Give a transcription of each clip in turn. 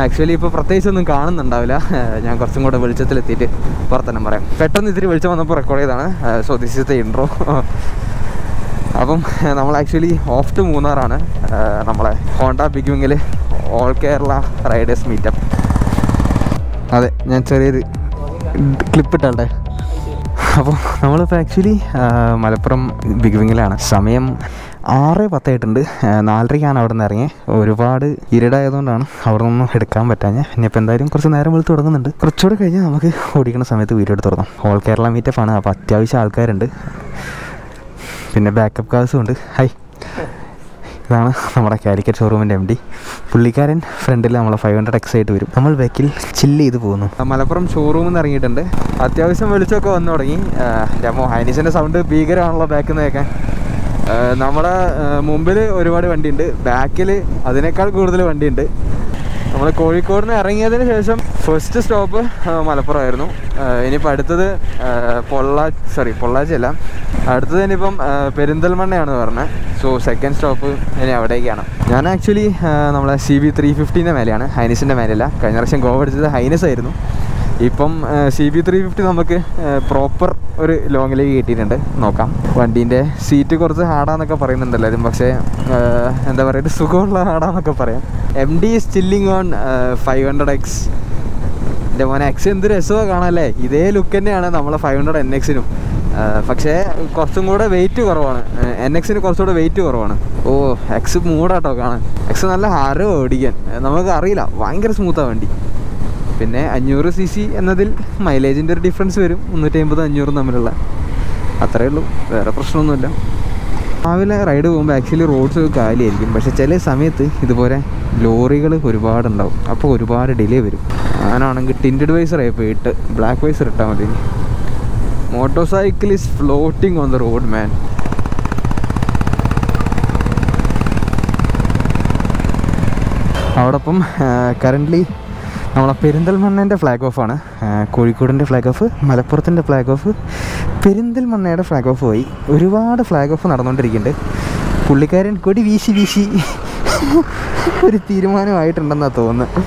Actually ഇപ്പോൾ പ്രത്യേകിച്ചൊന്നും കാണുന്നുണ്ടാവില്ല. ഞാൻ കുറച്ചും കൂടെ വെളിച്ചത്തിലെത്തിയിട്ട് വർത്തമാനം പറയാം. പെട്ടെന്ന് ഇത്തിരി വെളിച്ചം വന്നപ്പോൾ റെക്കോർഡ് ചെയ്തതാണ്. So this is the intro. അപ്പം നമ്മൾ ആക്ച്വലി ഓഫ് ടു മൂന്നാറാണ്. നമ്മളെ ഹോണ്ട ബിഗ് വിങ്ങിൽ ഓൾ കേരള റൈഡേഴ്സ് മീറ്റപ്പ്. അതെ, ഞാൻ ചെറിയൊരു ക്ലിപ്പ് ഇട്ടാട്ടെ. അപ്പോൾ നമ്മളിപ്പോൾ ആക്ച്വലി മലപ്പുറം ബിഗ് വിങ്ങിലാണ്. സമയം 6:10 4:30 അവിടെ നിന്ന് ഇറങ്ങി. ഒരുപാട് ഇരുടായതുകൊണ്ടാണ് അവിടെ നിന്നും എടുക്കാൻ പറ്റാഞ്ഞ്. ഇനിയിപ്പോൾ എന്തായാലും കുറച്ച് നേരം വെളുത്ത് തുടങ്ങുന്നുണ്ട്. കുറച്ചുകൂടെ കഴിഞ്ഞാൽ നമുക്ക് ഓടിക്കുന്ന സമയത്ത് വീഡിയോ എടുത്ത് തുടങ്ങാം. ഓൾ കേരള മീറ്റപ്പാണ്. അപ്പോൾ അത്യാവശ്യം ആൾക്കാരുണ്ട്, പിന്നെ ബാക്കപ്പ് കാഴ്സും ഉണ്ട്. ഹായ്, ഇതാണ് നമ്മുടെ കാലിക്കറ്റ് ഷോറൂമിൻ്റെ MD. പുള്ളിക്കാരൻ ഫ്രണ്ടിൽ നമ്മളെ 500X ആയിട്ട് വരും. നമ്മൾ ബാക്കിൽ ചില്ല് ചെയ്ത് പോകുന്നു. മലപ്പുറം ഷോറൂമിൽ നിന്ന് ഇറങ്ങിയിട്ടുണ്ട്. അത്യാവശ്യം വെളിച്ചമൊക്കെ വന്നു തുടങ്ങി. രമോ ഹൈനീസിൻ്റെ സൗണ്ട് ഭീകരമാണല്ലോ ബാക്കിൽ നിന്ന് കേൾക്കാൻ. നമ്മുടെ മുമ്പിൽ ഒരുപാട് വണ്ടിയുണ്ട്, ബാക്കിൽ അതിനേക്കാൾ കൂടുതൽ വണ്ടിയുണ്ട്. നമ്മൾ കോഴിക്കോട് നിന്ന് ഇറങ്ങിയതിന് ശേഷം ഫസ്റ്റ് സ്റ്റോപ്പ് മലപ്പുറമായിരുന്നു. ഇനിയിപ്പോൾ അടുത്തത് പൊള്ളാച്ചി അല്ല, അടുത്തത് ഇനിയിപ്പം പെരിന്തൽമണ്ണയാണ് പറഞ്ഞത്. സോ സെക്കൻഡ് സ്റ്റോപ്പ് ഇനി അവിടേക്കാണ്. ഞാൻ ആക്ച്വലി നമ്മളെ CB 350ൻ്റെ മേലെയാണ്, ഹൈനസിൻ്റെ മേലെയല്ല. കഴിഞ്ഞ പ്രാവശ്യം ഗോവ അടിച്ചത് ഹൈനസ് ആയിരുന്നു. ഇപ്പം CB 350 നമുക്ക് പ്രോപ്പർ ഒരു ലോങ്ങിലേക്ക് കിട്ടിയിട്ടുണ്ട്. നോക്കാം. വണ്ടീൻ്റെ സീറ്റ് കുറച്ച് ഹാർഡാന്നൊക്കെ പറയുന്നുണ്ട് എല്ലാവരും, പക്ഷേ എന്താ പറയുക, ഒരു സുഖമുള്ള ഹാർഡാന്നൊക്കെ പറയാം. MD is chilling on 500X. എൻ്റെ മോനെ X എന്ത് രസമാണ് കാണാമല്ലേ. ഇതേ ലുക്ക് തന്നെയാണ് നമ്മളെ 500 NX-നും. പക്ഷേ കുറച്ചും കൂടെ വെയിറ്റ് കുറവാണ്. NX-ന് കുറച്ചുകൂടെ വെയിറ്റ് കുറവാണ്. ഓ, X മൂടാട്ടോ കാണാൻ. X നല്ല ഹാരോ ഓടിക്കാൻ, നമുക്ക് അറിയില്ല, ഭയങ്കര സ്മൂത്താണ് വണ്ടി. പിന്നെ 500cc എന്നതിൽ മൈലേജിൻ്റെ ഒരു ഡിഫറൻസ് വരും, 350-500 തമ്മിലുള്ള, അത്രയേ ഉള്ളൂ, വേറെ പ്രശ്നമൊന്നുമില്ല. രാവിലെ റൈഡ് പോകുമ്പോൾ ആക്ച്വലി റോഡ്സ് കാലിയായിരിക്കും, പക്ഷേ ചില സമയത്ത് ഇതുപോലെ ലോറികൾ ഒരുപാടുണ്ടാവും, അപ്പോൾ ഒരുപാട് ഡിലേ വരും. ഞാനാണെങ്കിൽ ടിൻറ്റഡ് വൈസറായി പോയിട്ട് ബ്ലാക്ക് വൈസർ ഇട്ടാൽ മതി. Motor cycle is floating on the road man. അവിടൊപ്പം കറൻ്റ്ലി നമ്മളെ പെരിന്തൽമണ്ണേൻ്റെ ഫ്ലാഗ് ഓഫാണ്. കോഴിക്കോടിൻ്റെ ഫ്ലാഗ് ഓഫ്, മലപ്പുറത്തിൻ്റെ ഫ്ലാഗ് ഓഫ്, പെരിന്തൽമണ്ണയുടെ ഫ്ലാഗ് ഓഫ് പോയി. ഒരുപാട് ഫ്ലാഗ് ഓഫ് നടന്നുകൊണ്ടിരിക്കുന്നുണ്ട്. പുള്ളിക്കാരൻ കൊടി വീശി ഒരു തീരുമാനമായിട്ടുണ്ടെന്നാണ് തോന്നുന്നത്.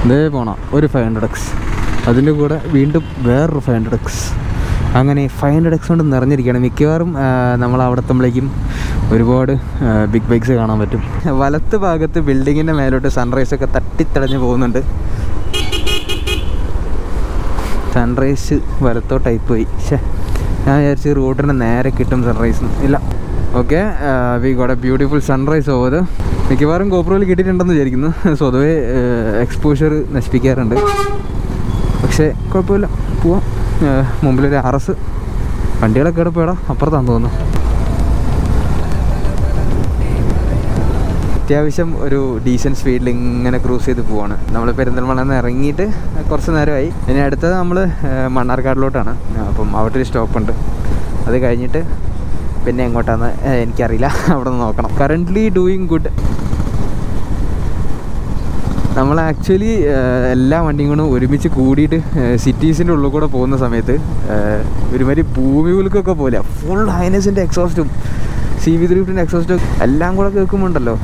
ഇതേ പോണം ഒരു 500X, അതിൻ്റെ കൂടെ വീണ്ടും വേറൊരു 500X, അങ്ങനെ 500X കൊണ്ട് നിറഞ്ഞിരിക്കുകയാണ്. മിക്കവാറും നമ്മൾ അവിടെ എത്തുമ്പോഴേക്കും ഒരുപാട് ബിഗ് ബൈക്സ് കാണാൻ പറ്റും. വലത്ത് ഭാഗത്ത് ബിൽഡിങ്ങിൻ്റെ മേലോട്ട് സൺറൈസൊക്കെ തട്ടിത്തടഞ്ഞ് പോകുന്നുണ്ട്. സൺറൈസ് വലത്തോട്ടായി പോയി. ഞാൻ വിചാരിച്ച് റോഡിൻ്റെ നേരെ കിട്ടും സൺറൈസ്, ഇല്ല. Okay, we got A beautiful sunrise over. മിക്കവാറും ഗോപ്രോയിൽ കിട്ടിയിട്ടുണ്ടെന്ന് വിചാരിക്കുന്നു. സ്വതവേ എക്സ്പോഷർ നശിപ്പിക്കാറുണ്ട്, പക്ഷേ കുഴപ്പമില്ല, പോവാം. മുമ്പിലൊരു RS, വണ്ടികളൊക്കെ ഇവിടെ പോയടാ, അപ്പുറത്താന്ന് തോന്നുന്നു. അത്യാവശ്യം ഒരു ഡീസൻറ്റ് സ്പീഡിൽ ഇങ്ങനെ ക്രൂസ് ചെയ്ത് പോവാണ്. നമ്മൾ പെരിന്തൽമണ്ണ ഇറങ്ങിയിട്ട് കുറച്ച് നേരമായി. ഇനി അടുത്തത് നമ്മൾ മണ്ണാർക്കാടിലോട്ടാണ്. അപ്പം അവിടെ ഒരു സ്റ്റോപ്പുണ്ട്, അത് കഴിഞ്ഞിട്ട് പിന്നെ എങ്ങോട്ടാന്ന് എനിക്കറിയില്ല, അവിടെ നിന്ന് നോക്കണം. Currently doing good. നമ്മൾ ആക്ച്വലി എല്ലാ വണ്ടിയും കൂടെ ഒരുമിച്ച് കൂടിയിട്ട് സിറ്റീസിൻ്റെ ഉള്ളിൽ കൂടെ പോകുന്ന സമയത്ത് ഒരുമാതിരി ഭൂമി ഉൽക്കൊക്കെ പോലെ ഫുൾ ഹൈനസിൻ്റെ എക്സോസ്റ്റും CB 350ൻ്റെ എക്സോസ്റ്റും എല്ലാം കൂടെ കേൾക്കുമ്പോണ്ടല്ലോ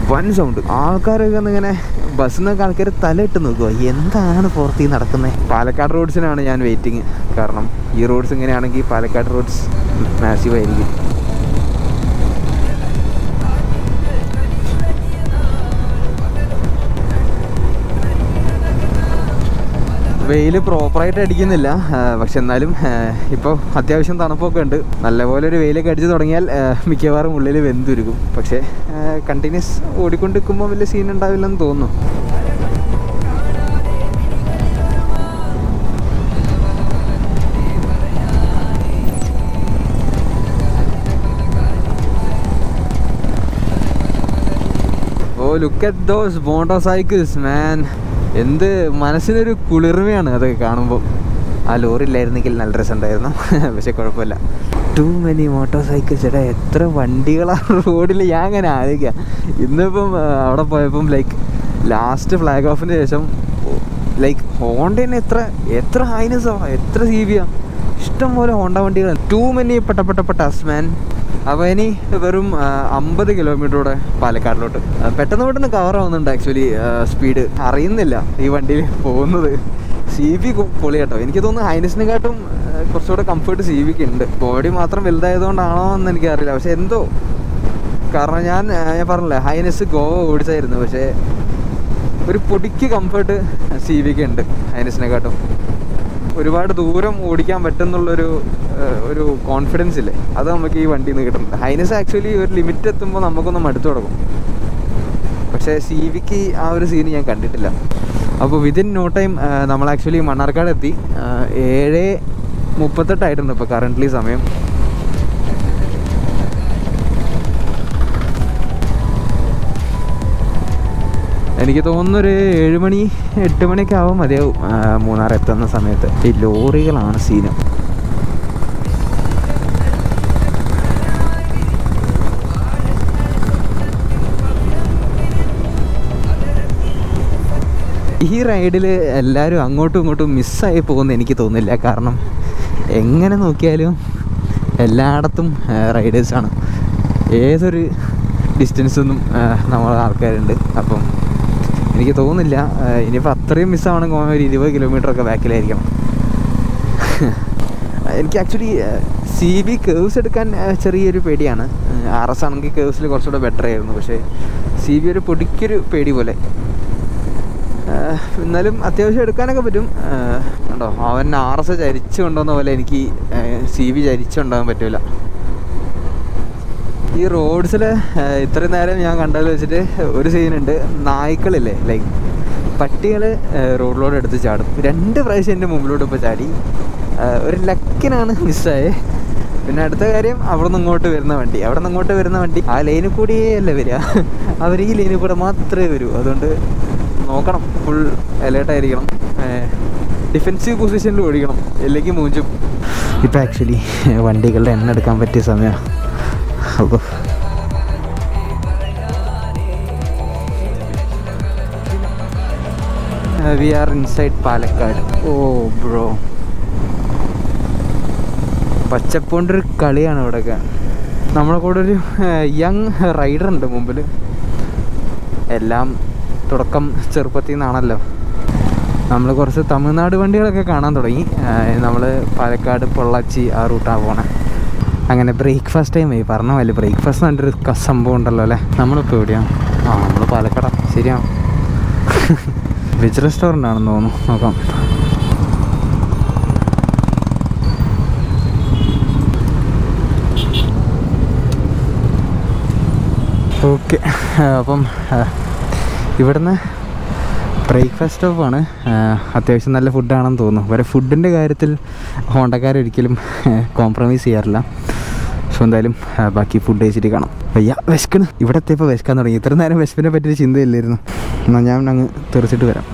വൻ സൗണ്ട്. ആൾക്കാരൊക്കെ ഇങ്ങനെ ബസ്സിൽ നിന്നൊക്കെ ആൾക്കാർ തലയിട്ട് നോക്കുക, എന്താണ് പുറത്ത് ഈ നടക്കുന്നത്. പാലക്കാട് റോഡ്സിനാണ് ഞാൻ വെയിറ്റിങ്, കാരണം ഈ റോഡ്സ് ഇങ്ങനെയാണെങ്കിൽ പാലക്കാട് റോഡ്സ് മാസീവായിരിക്കും. വെയിൽ പ്രോപ്പറായിട്ട് അടിക്കുന്നില്ല, പക്ഷെ എന്നാലും ഇപ്പോൾ അത്യാവശ്യം തണുപ്പൊക്കെ ഉണ്ട്. നല്ലപോലെ ഒരു വെയിലൊക്കെ അടിച്ച് തുടങ്ങിയാൽ മിക്കവാറും ഉള്ളിൽ വെന്തുരുക്കും. പക്ഷേ കണ്ടിന്യൂസ് ഓടിക്കൊണ്ടിരിക്കുമ്പോൾ വലിയ സീൻ ഉണ്ടാവില്ലെന്ന് തോന്നുന്നു. ഓ, ലുക്ക് അറ്റ് ദോസ് മോട്ടോർസൈക്കിൾസ് മാൻ. എന്ത് മനസ്സിനൊരു കുളിർമയാണ് അതൊക്കെ കാണുമ്പോൾ. ആ ലോറി ഇല്ലായിരുന്നെങ്കിൽ നല്ല രസമുണ്ടായിരുന്നു, പക്ഷെ കുഴപ്പമില്ല. Too many motorcycles. ചേട്ടാ, എത്ര വണ്ടികളാണ് റോഡിൽ. ഞാൻ അങ്ങനെ ആലോചിക്കുക. ഇന്നിപ്പം അവിടെ പോയപ്പം ലാസ്റ്റ് ഫ്ലാഗ് ഓഫിന് ശേഷം ഹോണ്ടേനെ എത്ര ഹൈനസോ, എത്ര CB, ഇഷ്ടം പോലെ ഹോണ്ട വണ്ടികൾ. ടു മെനി പെട്ട മാൻ. അപ്പോൾ ഇനി വെറും 50 കിലോമീറ്ററോടെ പാലക്കാടിലോട്ട്. പെട്ടെന്ന് കവർ ആവുന്നുണ്ട് ആക്ച്വലി. സ്പീഡ് അറിയുന്നില്ല ഈ വണ്ടിയിൽ പോകുന്നത്. CV പൊളി കേട്ടോ. എനിക്ക് തോന്നുന്നു ഹൈനസിനെക്കാട്ടും കുറച്ചുകൂടെ കംഫർട്ട് CVക്ക് ഉണ്ട്. ബോഡി മാത്രം വലുതായതുകൊണ്ടാണോ എന്ന് എനിക്കറിയില്ല. പക്ഷെ എന്തോ കാരണം ഞാൻ പറഞ്ഞില്ലേ ഹൈനസ് ഗോവ ഓടിച്ചായിരുന്നു. പക്ഷേ ഒരു പൊടിക്ക് കംഫർട്ട് CVക്ക് ഉണ്ട് ഹൈനസിനെക്കാട്ടും. ഒരുപാട് ദൂരം ഓടിക്കാൻ പറ്റുന്നുള്ളൊരു കോൺഫിഡൻസ് ഇല്ലേ, അത് നമുക്ക് ഈ വണ്ടിയിൽ നിന്ന് കിട്ടുന്നുണ്ട്. ഹൈനസ് ആക്ച്വലി ഒരു ലിമിറ്റ് എത്തുമ്പോൾ നമുക്കൊന്ന് മടുത്തു തുടങ്ങും. പക്ഷേ CVക്ക് ആ ഒരു സീൻ ഞാൻ കണ്ടിട്ടില്ല. അപ്പോൾ വിതിൻ നോ ടൈം നമ്മൾ ആക്ച്വലി മണ്ണാർക്കാട് എത്തി. 7:38 ആയിട്ടുണ്ട് ഇപ്പോൾ കറൻ്റ്ലി സമയം. എനിക്ക് തോന്നുന്നൊരു 7 മണി 8 മണിയൊക്കെ ആവാൻ മതിയാവും മൂന്നാർ എത്തുന്ന സമയത്ത്. ഈ ലോറികളാണ് സീന്. ഈ റൈഡിൽ എല്ലാവരും അങ്ങോട്ടും ഇങ്ങോട്ടും മിസ്സായി പോകുമെന്ന് എനിക്ക് തോന്നുന്നില്ല. കാരണം എങ്ങനെ നോക്കിയാലും എല്ലായിടത്തും റൈഡേഴ്സാണ്. ഏതൊരു ഡിസ്റ്റൻസൊന്നും നമ്മളെ ആൾക്കാരുണ്ട്. അപ്പം എനിക്ക് തോന്നുന്നില്ല ഇനിയിപ്പോൾ അത്രയും മിസ്സാവണമെങ്കിൽ ഒരു 20 കിലോമീറ്ററൊക്കെ ബാക്കിലായിരിക്കണം. എനിക്ക് ആക്ച്വലി CV കേവ്സ് എടുക്കാൻ ചെറിയൊരു പേടിയാണ്. RS ആണെങ്കിൽ കേവ്സിൽ കുറച്ചുകൂടെ ബെറ്റർ ആയിരുന്നു. പക്ഷേ CV ഒരു പൊടിക്കൊരു പേടി പോലെ. എന്നാലും അത്യാവശ്യം എടുക്കാനൊക്കെ പറ്റും കേട്ടോ. അവൻ RS ചരിച്ചു കൊണ്ടുവന്ന പോലെ എനിക്ക് CV ചരിച്ചു കൊണ്ടുപോകാൻ പറ്റില്ല. ഈ റോഡ്സിൽ ഇത്രയും നേരം ഞാൻ കണ്ടതിൽ വെച്ചിട്ട് ഒരു സീനുണ്ട്. നായ്ക്കളില്ലേ, ലൈക്ക് പട്ടികൾ റോഡിലോട്ട് എടുത്ത് ചാടും. 2 പ്രാവശ്യം എൻ്റെ മുമ്പിലോട്ട് ഇപ്പോൾ ചാടി. ഒരു ലക്കിനാണ് മിസ്സായേ. പിന്നെ അടുത്ത കാര്യം അവിടെ നിന്ന് ഇങ്ങോട്ട് വരുന്ന വണ്ടി ആ ലൈനിൽ കൂടിയേ അല്ല വരിക. അവർ ഈ ലൈനിൽ കൂടെ മാത്രമേ വരൂ. അതുകൊണ്ട് നോക്കണം, ഫുൾ അലേർട്ടായിരിക്കണം, ഡിഫെൻസീവ് പൊസിഷനിൽ ഓടിക്കണം, അല്ലെങ്കിൽ മൂഞ്ചും. ഇപ്പം ആക്ച്വലി വണ്ടികളുടെ എണ്ണ എടുക്കാൻ പറ്റിയ സമയമാണ്. അപ്പോൾ V are inside Palakkad. Oh bro, പച്ചപ്പോണ്ടൊരു കളിയാണ് ഇവിടെയൊക്കെ. നമ്മളെ കൂടെ ഒരു യങ് റൈഡർ ഉണ്ട് മുമ്പിൽ. എല്ലാം തുടക്കം ചെറുപ്പത്തിൽ നിന്നാണല്ലോ. നമ്മൾ കുറച്ച് തമിഴ്നാട് വണ്ടികളൊക്കെ കാണാൻ തുടങ്ങി. നമ്മൾ പാലക്കാട് പൊള്ളാച്ചി ആ റൂട്ടാണ് പോണേ. അങ്ങനെ ബ്രേക്ക്ഫാസ്റ്റ് ടൈം ആയി. പറഞ്ഞ പോലെ ബ്രേക്ക്ഫാസ്റ്റ് നല്ലൊരു സംഭവം ഉണ്ടല്ലോ അല്ലേ. നമ്മളിപ്പോൾ എവിടെയാണ്? നമ്മൾ പാലക്കാടാ. ശരിയാണ്. വെജ് റെസ്റ്റോറൻ്റ് ആണെന്ന് തോന്നുന്നു. നോക്കാം. ഓക്കെ, അപ്പം ഇവിടുന്ന് ബ്രേക്ക്ഫാസ്റ്റ് സ്റ്റോപ്പാണ്. അത്യാവശ്യം നല്ല ഫുഡാണെന്ന് തോന്നുന്നു. വരെ ഫുഡിൻ്റെ കാര്യത്തിൽ ഹോണ്ടക്കാരൊരിക്കലും കോംപ്രമൈസ് ചെയ്യാറില്ല. സോ എന്തായാലും ബാക്കി ഫുഡ് കഴിച്ചിട്ട് കാണാം. വയ്യ, വിശക്കണ്. ഇവിടെ എത്തിയപ്പോൾ വിശക്കാൻ തുടങ്ങി. ഇത്ര നേരം വിശപ്പിനെ പറ്റിയൊരു ചിന്തയില്ലായിരുന്നു. എന്നാൽ ഞാൻ അങ്ങ് തെറിച്ചിട്ട് വരാം.